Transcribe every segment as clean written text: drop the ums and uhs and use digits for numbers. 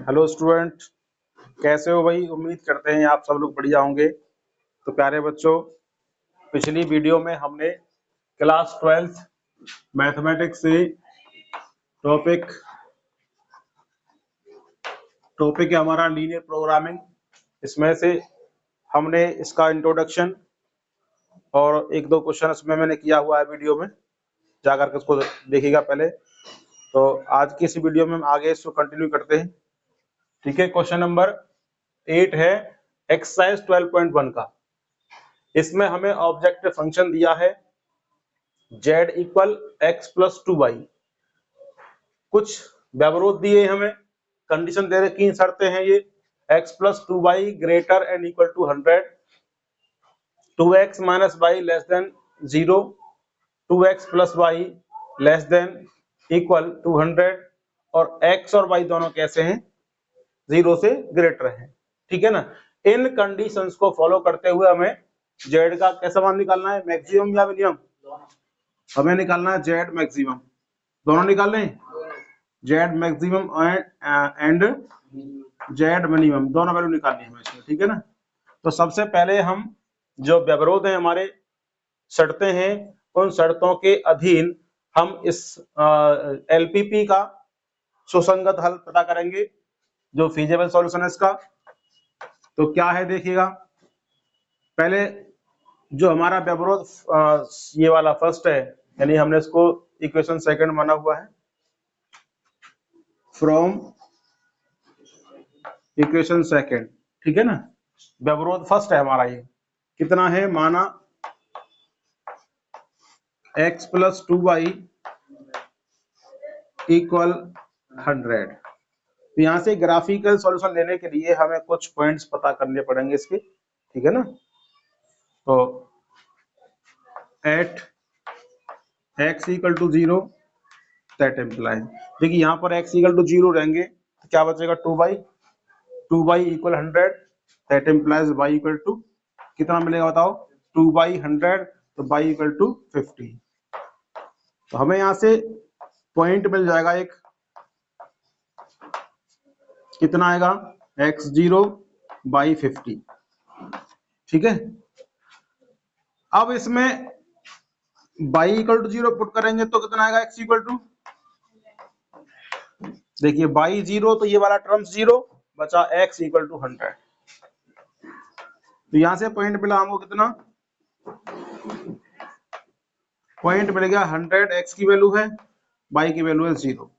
Hello student, कैसे हो भाई। उम्मीद करते हैं आप सब लोग बढ़िया होंगे। तो प्यारे बच्चों, पिछली वीडियो में हमने क्लास 12th मैथमेटिक्स से टॉपिक है हमारा लीनियर प्रोग्रामिंग। इसमें से हमने इसका इंट्रोडक्शन और एक दो क्वेश्चन इसमें मैंने किया हुआ है वीडियो में, जाकर के उसको देखिएगा पहले। तो आज की इस वीडियो में हम आगे इसको कंटिन्यू करते हैं। ठीक है, क्वेश्चन नंबर 8 है एक्सरसाइज 12.1 का। इसमें हमें ऑब्जेक्टिव फंक्शन दिया है z इक्वल x+2y। कुछ व्यवरोध दिए हमें, कंडीशन दे रखी हैं, शर्तें हैं ये। x+2y greater and equal to 100, 2x minus y less than 0, 2x plus y less than equal to 100 और x और y दोनों कैसे हैं, 0 से ग्रेटर हैं। ठीक है ना। इन कंडीशंस को फॉलो करते हुए हमें z का कैसा मान निकालना है, मैक्सिमम या मिनिमम। हमें निकालना है जेड मैक्सिमम, दोनों निकाल लें, Z maximum and Z minimum, दोनों वैल्यू निकालनी है हमें इसमें। ठीक है ना। तो सबसे पहले हम जो व्यवरोध है, हमारे शर्तें हैं, उन शर्तों के अधीन हम इस एलपीपी का सुसंगत हल पता करेंगे, जो फीजिबल सॉल्यूशन है इसका। तो क्या है देखिएगा, पहले जो हमारा व्यवरोध ये वाला फर्स्ट है, यानी हमने इसको इक्वेशन सेकंड माना हुआ है। फ्रॉम इक्वेशन सेकंड, ठीक है ना। व्यवरोध फर्स्ट है हमारा, ये कितना है, माना x+2y इक्वल 100। तो यहाँ से ग्राफिकल सॉल्यूशन लेने के लिए हमें कुछ पॉइंट्स पता करने पड़ेंगे इसके। ठीक है ना। तो at x equal to 0 that imply, देखिए यहाँ पर x इक्वल टू 0 रहेंगे तो क्या बचेगा, 2y equal 100 that implies y equal to कितना मिलेगा बताओ, 2/100, तो y इक्वल टू 50। तो हमें यहाँ से पॉइंट मिल जाएगा एक, कितना आएगा, x0/50। ठीक है। अब इसमें y इक्वल टू 0 पुट करेंगे तो कितना आएगा, x इक्वल टू, देखिए y 0 तो ये वाला टर्म 0 बचा, x इक्वल टू 100। तो यहां से पॉइंट मिला हमको कितना, पॉइंट मिल गया 100, x की वैल्यू है, y की वैल्यू है 0।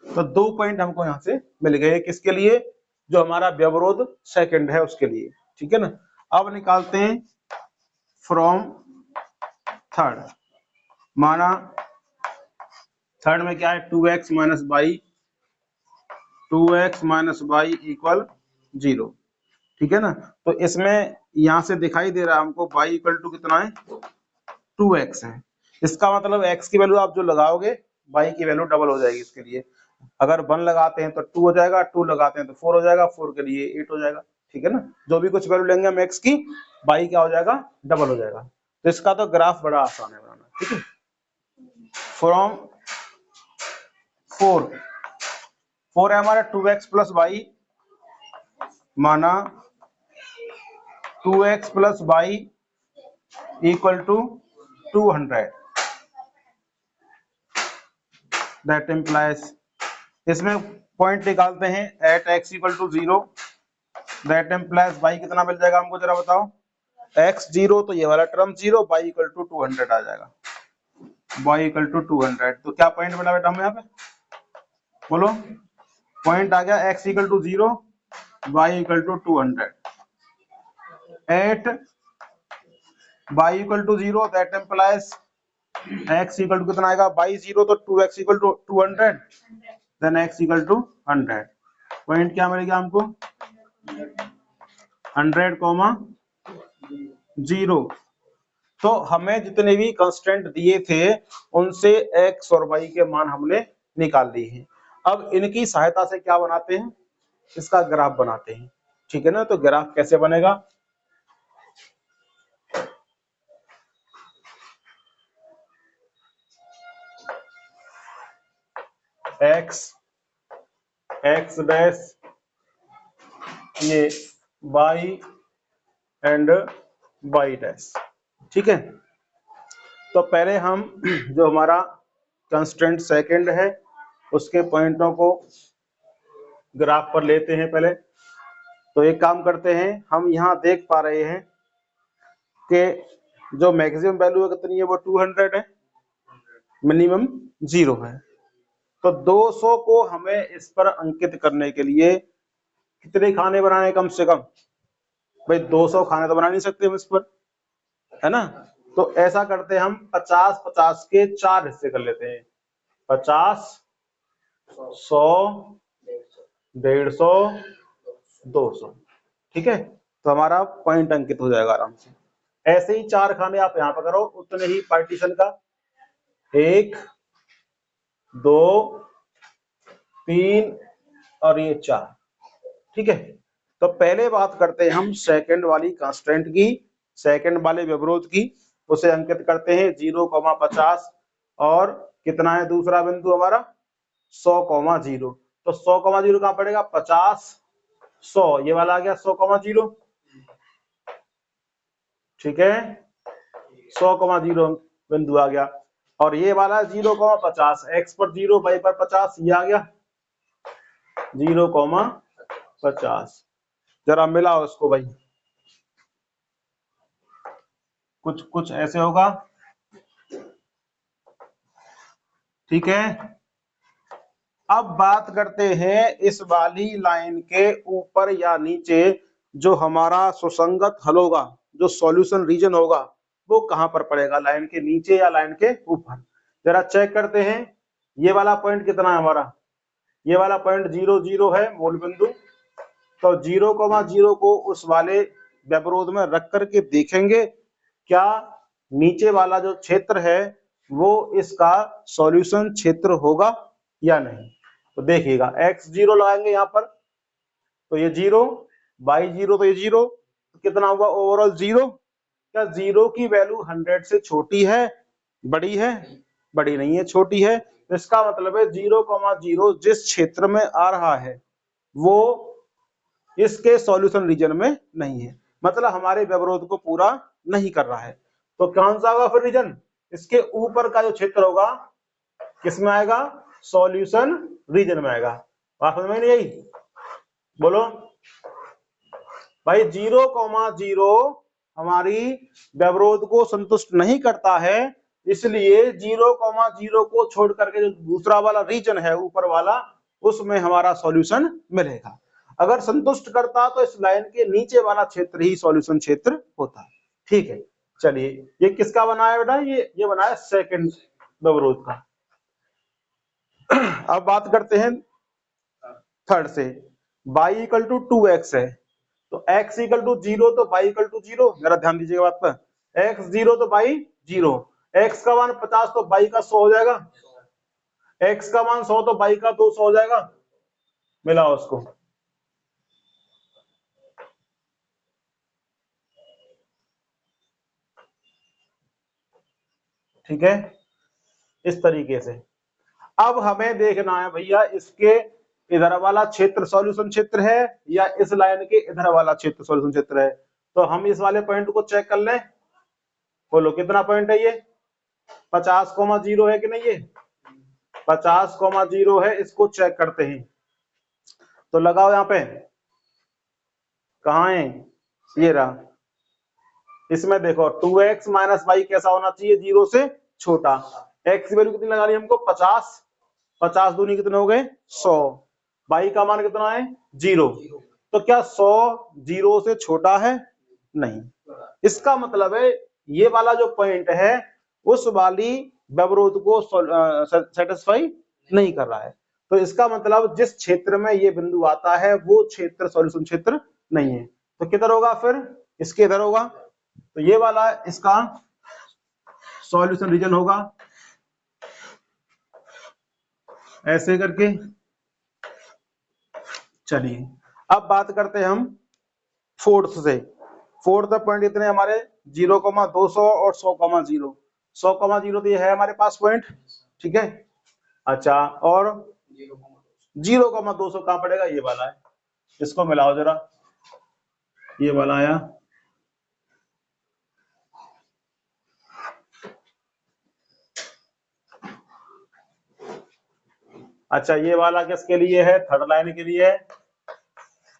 तो 2 पॉइंट हमको यहाँ से मिल गए, किसके लिए, जो हमारा व्यवरोध सेकंड है उसके लिए। ठीक है ना। अब निकालते हैं फ्रॉम थर्ड। माना थर्ड में क्या है, 2x minus y, 2x minus y equal 0। ठीक है ना। तो इसमें यहां से दिखाई दे रहा है हमको y इक्वल टू कितना है, 2x है। इसका मतलब x की वैल्यू आप जो लगाओगे y की वैल्यू डबल हो जाएगी इसके लिए। अगर 1 लगाते हैं तो 2 हो जाएगा, 2 लगाते हैं तो 4 हो जाएगा, 4 के लिए 8 हो जाएगा। ठीक है ना। जो भी कुछ वैल्यू लेंगे हम x की, y क्या हो जाएगा, डबल हो जाएगा। तो इसका तो ग्राफ बड़ा आसान है बनाना। ठीक है। फ्रॉम 4 है हमारा 2x प्लस वाई, माना 2x plus y equal to 200 that implies, इसमें पॉइंट निकालते हैं at x equal to 0 that implies y कितना मिल जाएगा हमको जरा बताओ, x 0 तो ये वाला टर्म 0, y इक्वल टू 200 आ जाएगा, y इक्वल टू 200। तो क्या पॉइंट मिला बेटा हमें यहाँ पे, बोलो, पॉइंट आ गया x equal to 0, y equal to 200 at y equal to 0 that implies x equal to कितना आएगा, y 0 तो 2x equal to 200, then x equal to 100। Point क्या मिलेगा हमको, 100, 0। तो हमें जितने भी कंस्टेंट दिए थे उनसे x और y के मान हमने निकाल लिए हैं। अब इनकी सहायता से क्या बनाते हैं, इसका ग्राफ बनाते हैं। ठीक है ना। तो ग्राफ कैसे बनेगा, x डैश ये y एंड y डैश। ठीक है, तो पहले हम जो हमारा कंस्टेंट सेकंड है उसके पॉइंटों को ग्राफ पर लेते हैं पहले। तो एक काम करते हैं, हम यहाँ देख पा रहे हैं कि जो मैक्सिमम वैल्यू है कितनी है, वो 200 है, मिनिमम 0 है। तो 200 को हमें इस पर अंकित करने के लिए कितने खाने बनाने कम से कम? भाई 200 खाने तो बना नहीं सकते हम इस पर, है ना। तो ऐसा करते हैं हम 50-50 के 4 हिस्से कर लेते हैं, 50, 100, 150, 200। ठीक है, तो हमारा पॉइंट अंकित हो जाएगा आराम से। ऐसे ही 4 खाने आप यहाँ पर करो, उतने ही पार्टीशन का 1, 2, 3 और ये 4। ठीक है, तो पहले बात करते हैं हम सेकंड वाली कांस्टेंट की, सेकंड वाले व्यवरोध की। उसे अंकित करते हैं 0,50 और कितना है दूसरा बिंदु हमारा 100,0। तो 100,0 कहां पड़ेगा? 50, 100, ये वाला आ गया 100,0। ठीक है, 100,0 बिंदु आ गया। और ये वाला 0,50, x पर 0 y पर 50, ये आ गया 0,50। जरा मिलाओ उसको भाई, कुछ कुछ ऐसे होगा। ठीक है, अब बात करते हैं इस वाली लाइन के ऊपर या नीचे जो हमारा सुसंगत हल होगा, जो सॉल्यूशन रीजन होगा, वो कहां पर पड़ेगा, लाइन के नीचे या लाइन के ऊपर। जरा चेक करते हैं, ये वाला पॉइंट कितना है हमारा, ये वाला पॉइंट 0, 0 है मूल बिंदु। तो 0,0 को उस वाले व्यवरोध में रख करके देखेंगे क्या नीचे वाला जो क्षेत्र है वो इसका सॉल्यूशन क्षेत्र होगा या नहीं। तो देखिएगा, x0 लगाएंगे यहाँ पर, तो ये 0, y0 तो ये 0, तो कितना हुआ ओवरऑल 0। क्या 0 की वैल्यू 100 से छोटी है, बड़ी है? बड़ी नहीं है, छोटी है। इसका मतलब है 0,0 जिस क्षेत्र में आ रहा है वो इसके सॉल्यूशन रीजन में नहीं है, मतलब हमारे व्यवरोध को पूरा नहीं कर रहा है। तो कौन सा होगा फिर रीजन? इसके ऊपर का जो क्षेत्र होगा किसमें आएगा? सॉल्यूशन रीजन में आएगा। बात समझ में नहीं आई? बोलो भाई, 0,0 हमारी व्यवरोध को संतुष्ट नहीं करता है, इसलिए 0,0 को छोड़ करके जो दूसरा वाला रीजन है ऊपर वाला, उसमें हमारा सॉल्यूशन मिलेगा। अगर संतुष्ट करता तो इस लाइन के नीचे वाला क्षेत्र ही सॉल्यूशन क्षेत्र होता। ठीक है, चलिए ये किसका बनाया बेटा? ये बनाया सेकंड व्यवरोध का। अब बात करते हैं थर्ड से। y = 2x है, तो x = 0 तो y = 0। जरा ध्यान दीजिएगा बात पर, x 0 तो y 0, x का मान 50 तो y का 100 हो जाएगा, x का मान 100 तो y का 200 हो जाएगा। मिलाओ उसको। ठीक है, इस तरीके से। अब हमें देखना है भैया इसके इधर वाला क्षेत्र सॉल्यूशन क्षेत्र है या इस लाइन के इधर वाला क्षेत्र सॉल्यूशन क्षेत्र है। तो हम इस वाले पॉइंट को चेक कर लें। बोलो कितना पॉइंट है ये? 50,0 है कि नहीं? ये 50,0 है, इसको चेक करते हैं। तो लगाओ यहाँ पे, कहाँ है? ये रहा। इसमें देखो 2x - y कैसा होना चाहिए? 0 से छोटा। x की वैल्यू कितनी लगा ली हमको? 50, 50 दूनी कितने हो गए? 100। y का मान कितना है? 0। तो क्या 100 0 से छोटा है? नहीं। इसका मतलब है ये वाला जो पॉइंट है उस वाली व्यवरोध को सेटिस्फाई नहीं कर रहा है। तो इसका मतलब जिस क्षेत्र में ये बिंदु आता है वो क्षेत्र सॉल्यूशन क्षेत्र नहीं है। तो किधर होगा फिर? इसके इधर होगा। तो ये वाला इसका सॉल्यूशन रीजन होगा, ऐसे करके। चलिए अब बात करते हैं हम फोर्थ से। फोर्थ पॉइंट इतने हमारे 0,200 और 100,0। 100,0 तो ये है हमारे पास पॉइंट। ठीक है, अच्छा, और 0,200 कहां पड़ेगा? ये वाला है, इसको मिलाओ जरा। ये वाला आया, अच्छा ये वाला किसके लिए है, थर्ड लाइन के लिए है,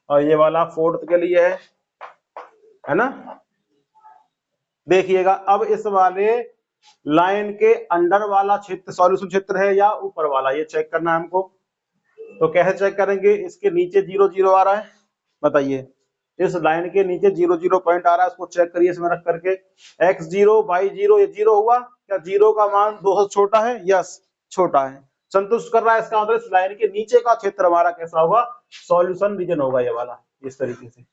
और ये वाला फोर्थ के लिए है ना। देखिएगा अब इस वाले लाइन के अंडर वाला क्षेत्र सॉल्यूशन क्षेत्र है या ऊपर वाला, ये चेक करना है हमको। तो कैसे चेक करेंगे, इसके नीचे 0 0 आ रहा है, बताइए इस लाइन के नीचे 0 0 पॉइंट आ रहा है, उसको चेक करिए इसमें रख करके, x0 y0 ये 0 हुआ, क्या 0 का मान 2 से छोटा है, यस छोटा है, संतुष्ट कर रहा है। इसका मतलब इस लाइन के नीचे का क्षेत्र हमारा कैसा होगा, सॉल्यूशन रीजन होगा ये वाला, इस तरीके से।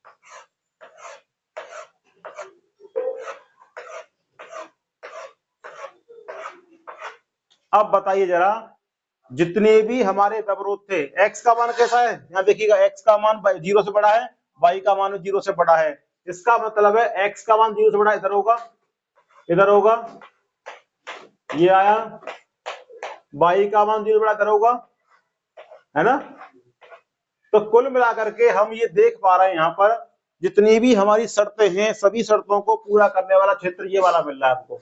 अब बताइए जरा, जितने भी हमारे व्यवरोध थे, x का मान कैसा है, यहाँ देखिएगा x का मान 0 से बड़ा है, y का मान 0 से बड़ा है, इसका मतलब है x का मान 0 से बड़ा इधर होगा, इधर होगा, ये आया, y का मान 0 से बड़ा इधर होगा, है ना। तो कुल मिलाकर के हम ये देख पा रहे हैं यहाँ पर जितनी भी हमारी शर्तें हैं, सभी शर्तों को पूरा करने वाला क्षेत्र ये वाला मिल रहा है आपको,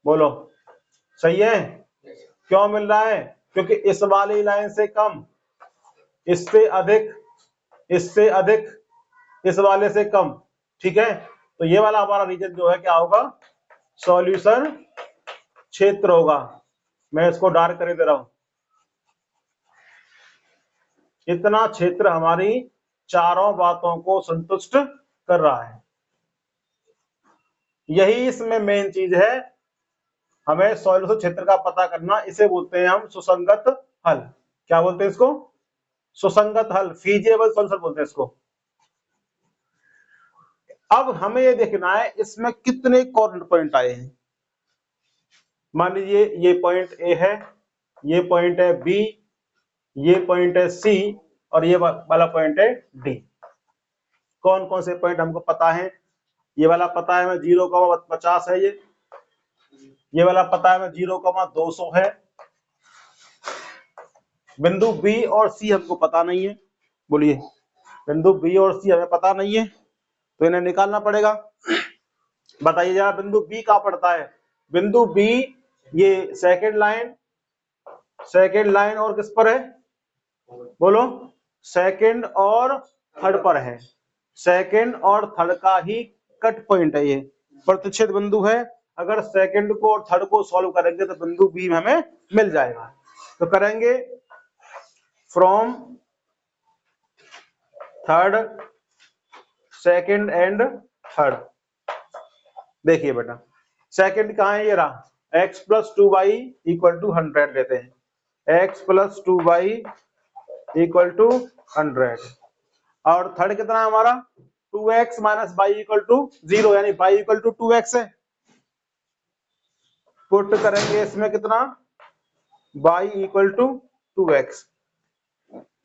बोलो सही है। क्यों मिल रहा है, क्योंकि इस वाली लाइन से कम, इससे अधिक, इससे अधिक, इस वाले से कम, ठीक है। तो ये वाला हमारा रीजन जो है क्या होगा, सॉल्यूशन क्षेत्र होगा। मैं इसको डार्क कर दे रहा हूं, इतना क्षेत्र हमारी चारों बातों को संतुष्ट कर रहा है, यही इसमें मेन चीज है, हमें सॉल्यूशन क्षेत्र का पता करना, इसे बोलते हैं हम सुसंगत हल। क्या बोलते हैं इसको, सुसंगत हल, फीजिबल सॉल्यूशन बोलते हैं इसको। अब हमें ये देखना है इसमें कितने कॉर्नर पॉइंट आए हैं। मान लीजिए ये पॉइंट ए है, ये पॉइंट है बी, ये पॉइंट है सी, और ये वाला पॉइंट है डी। कौन कौन से पॉइंट हमको पता है, ये वाला पता है हमें 0,50 है, ये वाला पता है हमें 0,200 है। बिंदु बी और सी हमको पता नहीं है, बोलिए बिंदु बी और सी हमें पता नहीं है, तो इन्हें निकालना पड़ेगा। बताइए जरा बिंदु बी कहाँ पड़ता है, बिंदु बी ये सेकंड लाइन, सेकंड लाइन और किस पर है, बोलो सेकंड और थर्ड पर है, सेकंड और थर्ड का ही कट पॉइंट है, ये प्रतिच्छेद बिंदु है। अगर सेकंड को और थर्ड को सॉल्व करेंगे तो बिंदु बी हमें मिल जाएगा। तो करेंगे from third, second and third. देखिए बेटा सेकंड कहाँ है, ये रहा, x plus 2y equal to 100 लेते हैं, x plus 2y equal to 100, और थर्ड कितना है हमारा 2x minus y equal to 0, यानी y इक्वल टू 2x है। पुट करेंगे इसमें कितना, y इक्वल टू 2x,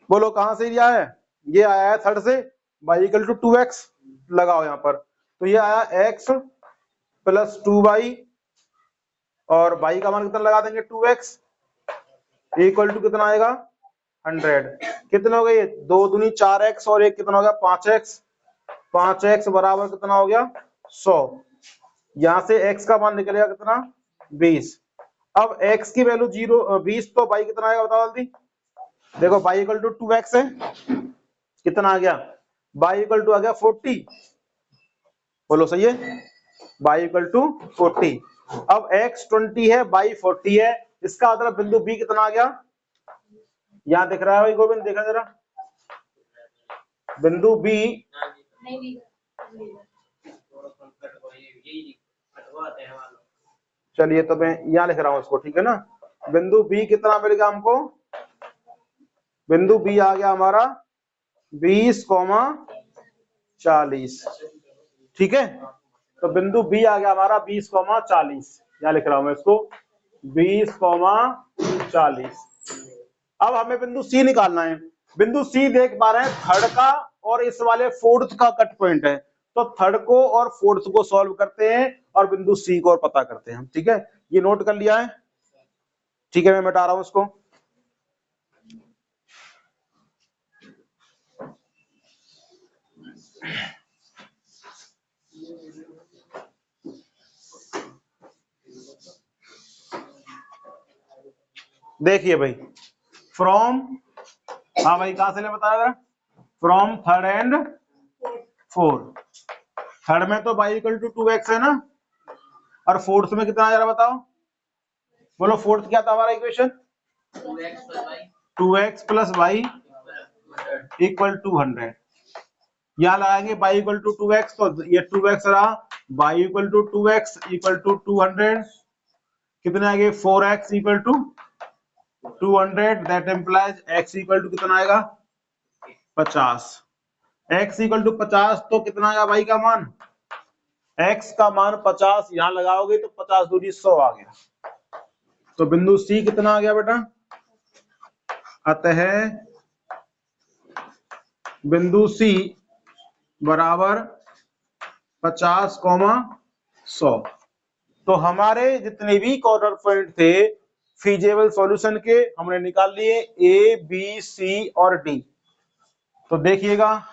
बोलो कहां से दिया है, ये आया है थर्ड से, y इक्वल टू 2x लगाओ यहाँ पर, तो ये आया x प्लस 2y, और y का मान कितना लगा देंगे 2x, इक्वल टू कितना आएगा 100। कितना हो गया ये, 2 दूनी 4x और एक कितना हो गया 5x, 5x बराबर कितना हो गया 100, यहां से x का मान निकलेगा कितना 20। अब x की वैल्यू 20, तो y कितना आएगा बताओ जल्दी, देखो y इक्वल टू 2x है, कितना आ गया y इक्वल टू आ गया 40, बोलो सही है, y इक्वल टू 40। अब x 20 है, y 40 है, इसका मतलब बिंदु b कितना आ गया, यहाँ दिख रहा है भाई गोविंद, देखा जरा बिंदु b, चलिए तो मैं यहाँ लिख रहा हूँ इसको, ठीक है ना। बिंदु b कितना मिलेगा हमको, बिंदु b आ गया हमारा 20,40, ठीक है। तो बिंदु b आ गया हमारा 20,40, यहाँ लिख रहा हूं मैं इसको 20,40। अब हमें बिंदु c निकालना है, बिंदु c देख पा रहे हैं थर्ड का और इस वाले फोर्थ का कट पॉइंट है, तो थर्ड को और फोर्थ को सॉल्व करते हैं और बिंदु c को और पता करते हैं हम, ठीक है। ये नोट कर लिया है, ठीक है, मैं मिटा रहा हूं इसको। देखिए भाई, फ्रॉम, हाँ भाई कहां से ले बताया जरा, from third and fourth. Third में तो y इक्वल टू 2x है ना, और फोर्थ में कितना जरा बताओ, बोलो फोर्थ क्या था हमारा equation, 2x plus y equal to 100। यहाँ लगाएंगे y इक्वल टू 2x, तो ये 2x रहा, y equal to 2x equal to 200, कितने आएंगे 4x equal to 200, that implies x equal to कितना आएगा 50। x इक्वल टू 50 तो कितना आएगा भाई का मान, x का मान 50, यहां लगाओगे तो 50 दूनी 100 आ गया। तो बिंदु C कितना आ गया बेटा, अतः बिंदु C बराबर 50, 100। तो हमारे जितने भी कॉर्नर पॉइंट थे फीजेबल सॉल्यूशन के हमने निकाल लिए, A, B, C और D। तो देखिएगा,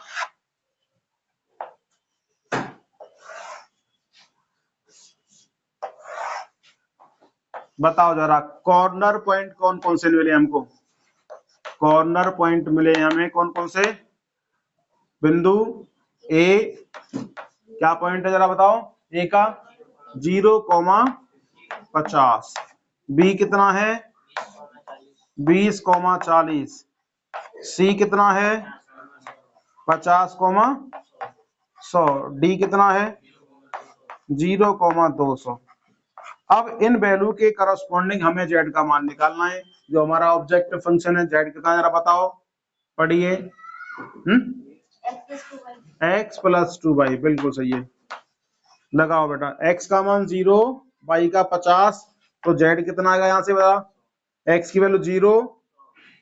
बताओ जरा कॉर्नर पॉइंट कौन कौन से मिले हमको, कॉर्नर पॉइंट मिले हमें कौन कौन से, बिंदु A क्या पॉइंट है जरा बताओ, A का 0,50, B कितना है 20,40, C कितना है 50,100, D कितना है 0,200। अब इन वैल्यू के करस्पॉन्डिंग हमें z का मान निकालना है, जो हमारा ऑब्जेक्टिव फंक्शन है, z कितना जरा बताओ, पढ़िए। x प्लस 2y, बिल्कुल सही है, लगाओ बेटा, x का मान 0, y का 50, तो z कितना आएगा यहाँ से बता, x की वैल्यू 0,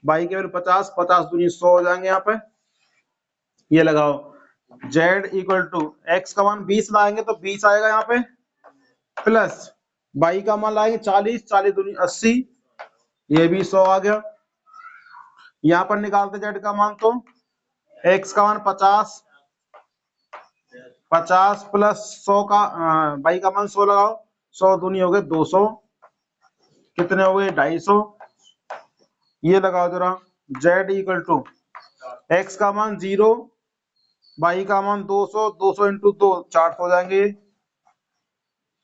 y की वैल्यू 50, 50 दूनी 100 हो जाएंगे यहाँ पे, ये लगाओ, z इक्वल टू x का मान 20 लाएंगे तो 20 आएगा यहाँ पे, प्लस y का मान लाएंगे 40, 40 दूनी 80, ये भी 100 आ गया। यहाँ पर निकालते z का मान, तो x का मान 50, 50 प्लस 100 का y का मान 100 लगाओ, 100 दूनी हो गए 200, कितने हो गए 250, ये लगाओ जरा, z इक्वल टू x का मान 0, y का मान 200, 200 इंटू 2 400 हो जाएंगे।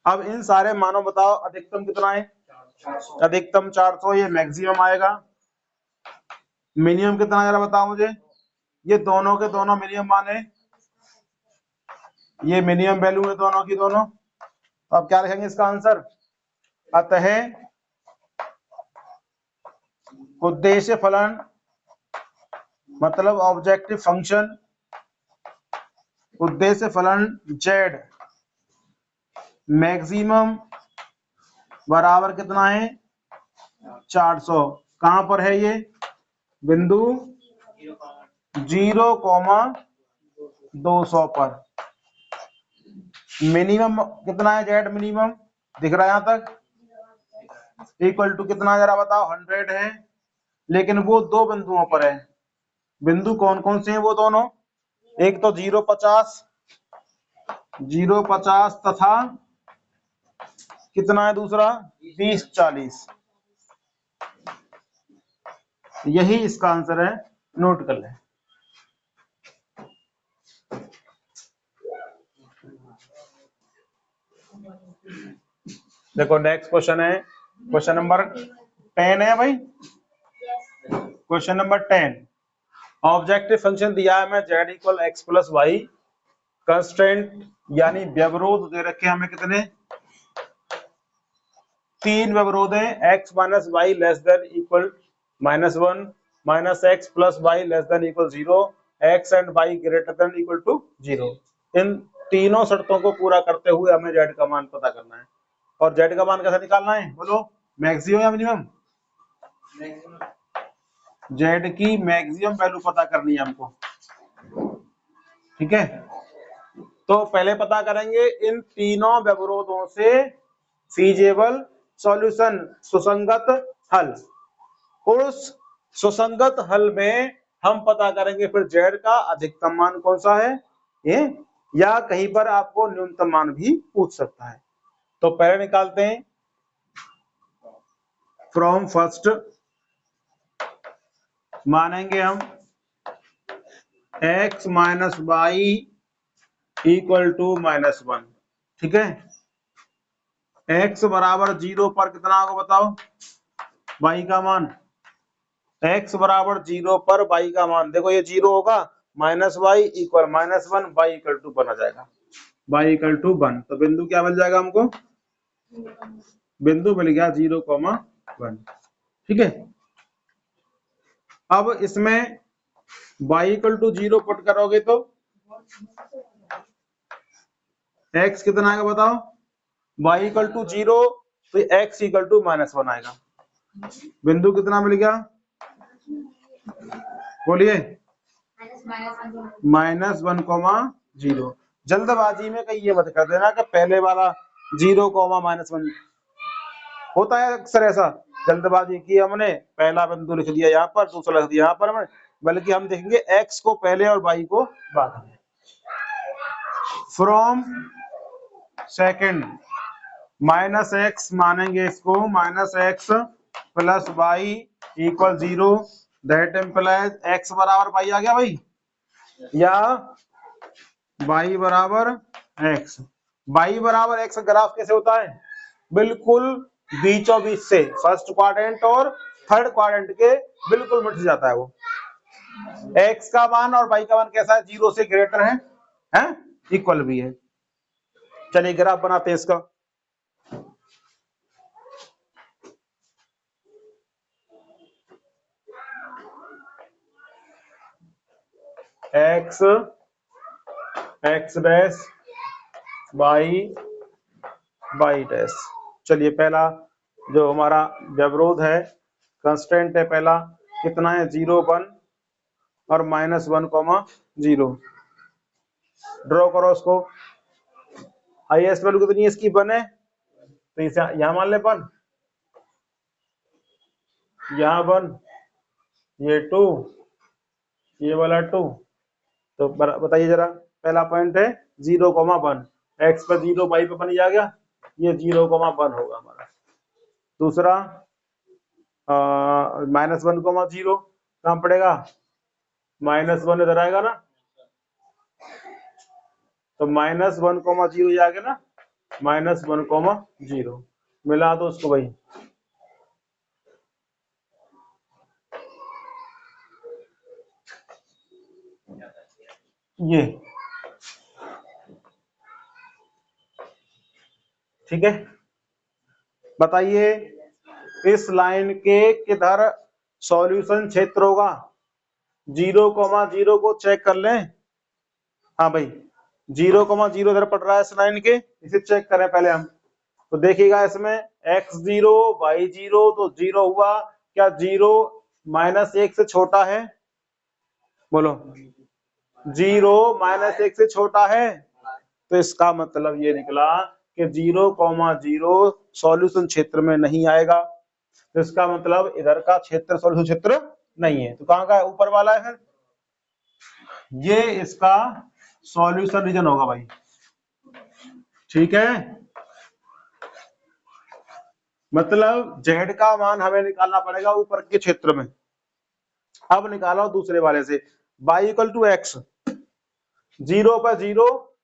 अब इन सारे मानों बताओ अधिकतम कितना है, अधिकतम 400, ये मैक्सिमम आएगा, मिनिमम कितना जरा बताओ मुझे, ये दोनों के दोनों मिनिमम मान है, ये मिनिमम वैल्यू है दोनों की दोनों। अब क्या लिखेंगे इसका आंसर, अतः उद्देश्य फलन मतलब ऑब्जेक्टिव फंक्शन, उद्देश्य फलन z मैक्सिमम बराबर कितना है 400, कहां पर है ये, बिंदु 0,200 पर। मिनिमम कितना है z मिनिमम, दिख रहा है यहां तक, इक्वल टू कितना जरा बताओ 100 है, लेकिन वो दो बिंदुओं पर है, बिंदु कौन कौन से हैं वो दोनों, एक तो 0,50 तथा कितना है दूसरा 20,40, यही इसका आंसर है, नोट कर लें। देखो नेक्स्ट क्वेश्चन है, क्वेश्चन नंबर 10 है भाई, क्वेश्चन नंबर 10, ऑब्जेक्टिव फंक्शन दिया है हमें z equal x plus y, constraint यानी व्यवरोध दे रखे हमें कितने, 3 व्यवरोध है, x minus y less than equal -1, minus x plus y less than equal 0, x and y greater than equal to 0। इन तीनों शर्तों को पूरा करते हुए हमें z का मान पता करना है। और z का मान कैसे निकालना है बोलो, मैक्सिमम या मिनिमम, z की मैक्सिमम वैल्यू पता करनी है हमको, ठीक है। तो पहले पता करेंगे इन तीनों व्यवरोधों से फीजेबल सॉल्यूशन, सुसंगत हल, उस सुसंगत हल में हम पता करेंगे फिर z का अधिकतम मान कौन सा है ये, या कहीं पर आपको न्यूनतम मान भी पूछ सकता है। तो पहले निकालते हैं फ्रॉम फर्स्ट मानेंगे हम x minus y equal to -1। ठीक है, x बराबर 0 पर कितना होगा बताओ y का मान। x बराबर 0 पर y का मान, देखो ये 0 होगा, -y equal -1, y equal to 1 आ जाएगा, y इक्वल टू 1। तो बिंदु क्या मिल जाएगा हमको, बिंदु मिल गया 0,1। ठीक है, अब इसमें y इक्वल टू 0 पुट करोगे तो x कितना आएगा बताओ, y इक्वल टू 0 तो x इक्वल टू -1 आएगा। बिंदु कितना मिल गया, बोलिए, -1,0। जल्दबाजी में कहीं ये मत कर देना कि पहले वाला 0,-1 होता है अक्सर ऐसा, जल्दबाजी की हमने पहला बिंदु लिख दिया यहाँ पर, दूसरा लिख दिया यहाँ पर हमने, बल्कि हम देखेंगे x को पहले और y को बाद में। फ्रॉम सेकंड -x मानेंगे इसको, -x plus y equal 0, that implies x बराबर y आ गया भाई, या y बराबर x। y बराबर x ग्राफ कैसे होता है, बिल्कुल बीचों बीच से, फर्स्ट क्वाड्रेंट और थर्ड क्वाड्रेंट के बिल्कुल मिट जाता है वो। x का मान और y का मान कैसा है, 0 से ग्रेटर है, इक्वल भी है। चलिए ग्राफ बनाते हैं इसका। x dash y dash. चलिए पहला जो हमारा व्यवरोध है, कंस्टेंट है पहला, कितना है 0, 1 और -1,0। ड्रॉ करो उसको। हाईएस्ट वैल्यू कितनी है इसकी, 1 है, तो इसे यहां मान ले 1, यहाँ 1, ये 2, ये वाला 2। तो बताइए जरा, पहला पॉइंट है 0,1, x पर 0, y पर 1 आ गया, ये 0,1 होगा हमारा। दूसरा -1,0 कहाँ पड़ेगा, -1 इधर आएगा ना, तो -1,0 ये आ गया ना, -1,0 मिला दो उसको भाई। ये ठीक है, बताइए इस लाइन के किधर सॉल्यूशन क्षेत्र होगा, 0,0 को चेक कर लें। हाँ भाई 0,0 इधर पड़ रहा है इस लाइन के, इसे चेक करें पहले हम। तो देखिएगा इसमें x0 y0 तो 0 हुआ, क्या 0 -1 से छोटा है, बोलो 0 -1 से छोटा है, तो इसका मतलब ये निकला कि 0,0 सॉल्यूशन क्षेत्र में नहीं आएगा, तो इसका मतलब इधर का क्षेत्र सॉल्यूशन क्षेत्र नहीं है। तो कहाँ का है, ऊपर वाला है, फिर ये इसका सॉल्यूशन रीजन होगा भाई। ठीक है, मतलब z का मान हमें निकालना पड़ेगा ऊपर के क्षेत्र में। अब निकालो दूसरे वाले से, y इक्वल टू x, 0 पर 0,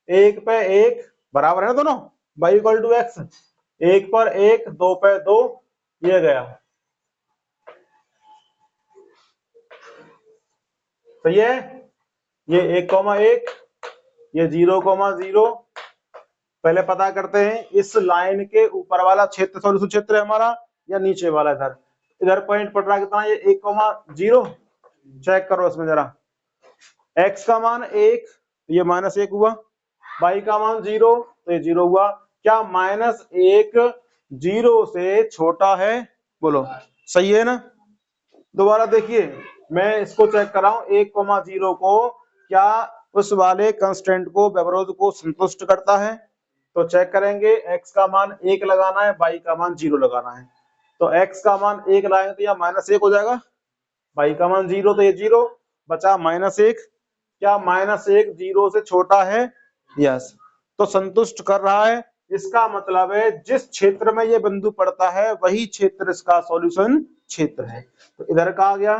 1 पे 1 बराबर है ना दोनों, y इक्वल टू x, 1 पर 1, 2 पे 2, ये गया। तो ये 1,1, ये 0,0। पहले पता करते हैं इस लाइन के ऊपर वाला क्षेत्र सॉल्यूशन क्षेत्र है हमारा, या नीचे वाला, इधर पॉइंट पड़ रहा है कितना, ये 1,0। चेक करो इसमें जरा, x का मान 1 तो ये -1 हुआ, y का मान 0 तो ये 0 हुआ। क्या -1 0 से छोटा है, बोलो सही है ना। दोबारा देखिए, मैं इसको चेक कर रहा हूं, 1,0 को क्या उस वाले कंस्टेंट को, व्यवरोध को संतुष्ट करता है, तो चेक करेंगे। x का मान 1 लगाना है, y का मान 0 लगाना है। तो x का मान 1 लगाएंगे तो यह -1 हो जाएगा, y का मान 0 तो ये 0 बचा, -1। क्या -1 0 से छोटा है, यस, तो संतुष्ट कर रहा है। इसका मतलब है जिस क्षेत्र में ये बिंदु पड़ता है वही क्षेत्र इसका सॉल्यूशन क्षेत्र है। तो इधर का आ गया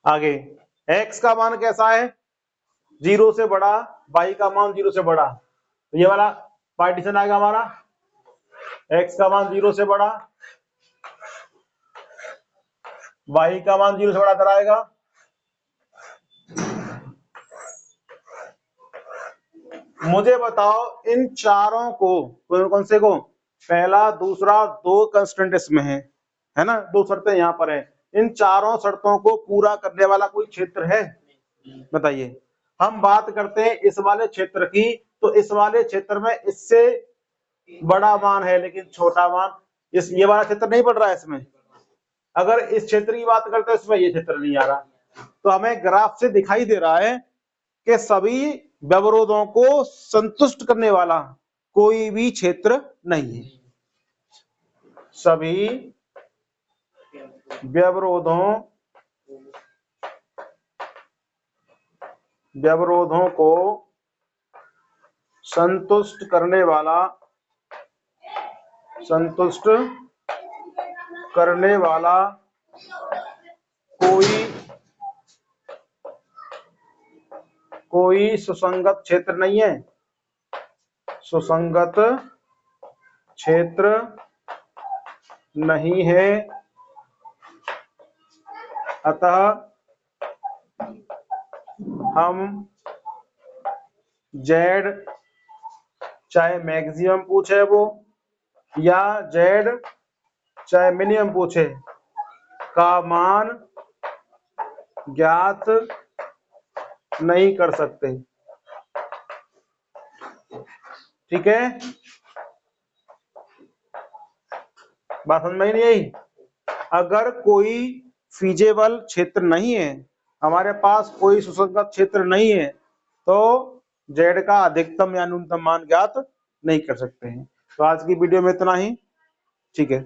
आगे x का मान कैसा है, 0 से बड़ा, y का मान 0 से बड़ा, तो ये वाला पार्टीशन आएगा हमारा, x का मान 0 से बड़ा, y का मान 0 से बड़ा कराएगा, मुझे बताओ इन चारों को, कौन कौन से को, पहला दूसरा दो कंस्टेंट इसमें है ना, दो शर्तें यहाँ पर है, इन चारों शर्तों को पूरा करने वाला कोई क्षेत्र है, बताइए। हम बात करते हैं इस वाले क्षेत्र की, तो इस वाले क्षेत्र में इससे बड़ा मान है लेकिन छोटा मान, ये वाला क्षेत्र नहीं पड़ रहा है इसमें। अगर इस क्षेत्र की बात करते हैं इसमें ये क्षेत्र नहीं आ रहा, तो हमें ग्राफ से दिखाई दे रहा है कि सभी व्यवरोधों को संतुष्ट करने वाला कोई भी क्षेत्र नहीं है, सभी व्यवरोधों को संतुष्ट करने वाला कोई सुसंगत क्षेत्र नहीं है, सुसंगत क्षेत्र नहीं है, अतः हम z, चाहे मैक्सिमम पूछे वो या z चाहे मिनिमम पूछे, का मान ज्ञात नहीं कर सकते, ठीक है, बात समझ में नहीं आई। अगर कोई फीजेबल क्षेत्र नहीं है, हमारे पास कोई सुसंगत क्षेत्र नहीं है, तो z का अधिकतम या न्यूनतम मान ज्ञात नहीं कर सकते हैं। तो आज की वीडियो में इतना ही, ठीक है।